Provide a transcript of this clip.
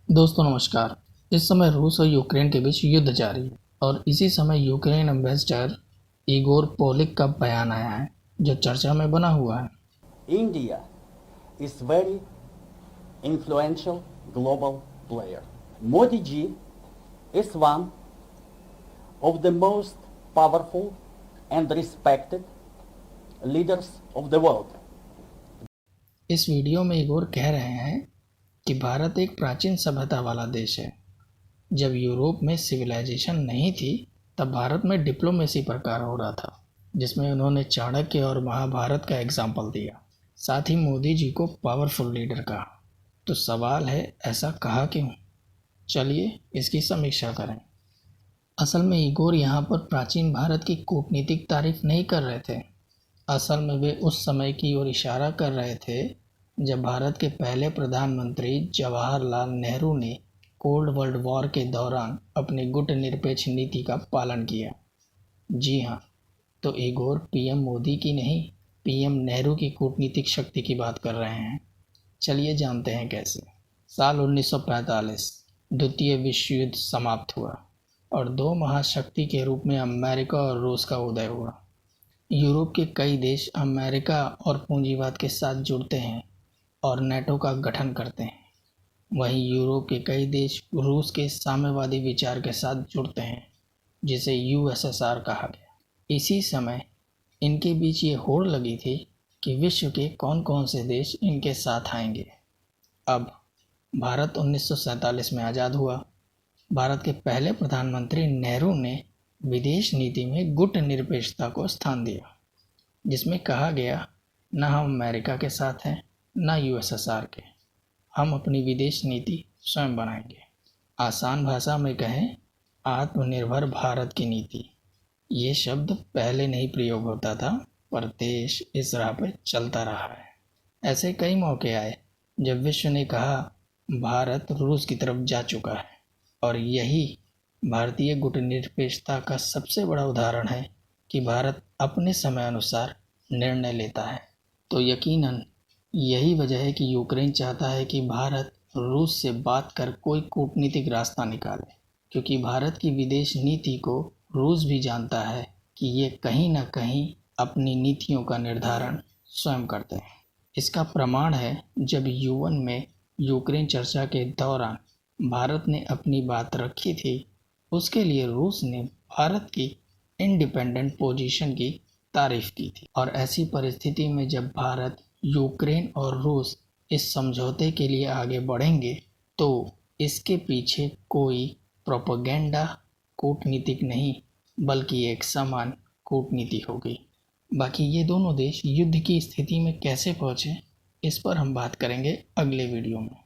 दोस्तों नमस्कार। इस समय रूस और यूक्रेन के बीच युद्ध जारी है और इसी समय यूक्रेन एम्बेसडर इगोर पोलिक का बयान आया है जो चर्चा में बना हुआ है। India is very influential global player. Modi ji is one of the most powerful and respected leaders of the world. इस वीडियो में इगोर कह रहे हैं कि भारत एक प्राचीन सभ्यता वाला देश है। जब यूरोप में सिविलाइजेशन नहीं थी तब भारत में डिप्लोमेसी पर कार्य हो रहा था, जिसमें उन्होंने चाणक्य और महाभारत का एग्जाम्पल दिया। साथ ही मोदी जी को पावरफुल लीडर कहा। तो सवाल है, ऐसा कहा क्यों? चलिए इसकी समीक्षा करें। असल में इगोर यहाँ पर प्राचीन भारत की कूटनीतिक तारीफ नहीं कर रहे थे। असल में वे उस समय की ओर इशारा कर रहे थे जब भारत के पहले प्रधानमंत्री जवाहरलाल नेहरू ने कोल्ड वर्ल्ड वॉर के दौरान अपनी गुटनिरपेक्ष नीति का पालन किया। जी हाँ, तो इगोर पीएम मोदी की नहीं, पीएम नेहरू की कूटनीतिक शक्ति की बात कर रहे हैं। चलिए जानते हैं कैसे। साल 1945 द्वितीय विश्व युद्ध समाप्त हुआ और दो महाशक्ति के रूप में अमेरिका और रूस का उदय हुआ। यूरोप के कई देश अमेरिका और पूंजीवाद के साथ जुड़ते हैं और नेटो का गठन करते हैं। वहीं यूरोप के कई देश रूस के साम्यवादी विचार के साथ जुड़ते हैं, जिसे यूएसएसआर कहा गया। इसी समय इनके बीच ये होड़ लगी थी कि विश्व के कौन कौन से देश इनके साथ आएंगे। अब भारत 1947 में आज़ाद हुआ। भारत के पहले प्रधानमंत्री नेहरू ने विदेश नीति में गुटनिरपेक्षता को स्थान दिया, जिसमें कहा गया, न हम अमेरिका के साथ हैं न यूएसएसआर के, हम अपनी विदेश नीति स्वयं बनाएंगे। आसान भाषा में कहें, आत्मनिर्भर भारत की नीति। ये शब्द पहले नहीं प्रयोग होता था, पर देश इस राह पर चलता रहा है। ऐसे कई मौके आए जब विश्व ने कहा भारत रूस की तरफ जा चुका है, और यही भारतीय गुटनिरपेक्षता का सबसे बड़ा उदाहरण है कि भारत अपने समय अनुसार निर्णय लेता है। तो यकीनन यही वजह है कि यूक्रेन चाहता है कि भारत रूस से बात कर कोई कूटनीतिक रास्ता निकाले, क्योंकि भारत की विदेश नीति को रूस भी जानता है कि ये कहीं ना कहीं अपनी नीतियों का निर्धारण स्वयं करते हैं। इसका प्रमाण है, जब यूएन में यूक्रेन चर्चा के दौरान भारत ने अपनी बात रखी थी, उसके लिए रूस ने भारत की इंडिपेंडेंट पोजीशन की तारीफ की थी। और ऐसी परिस्थिति में जब भारत, यूक्रेन और रूस इस समझौते के लिए आगे बढ़ेंगे तो इसके पीछे कोई प्रोपेगेंडा कूटनीतिक नहीं, बल्कि एक समान कूटनीति होगी। बाकी ये दोनों देश युद्ध की स्थिति में कैसे पहुंचे, इस पर हम बात करेंगे अगले वीडियो में।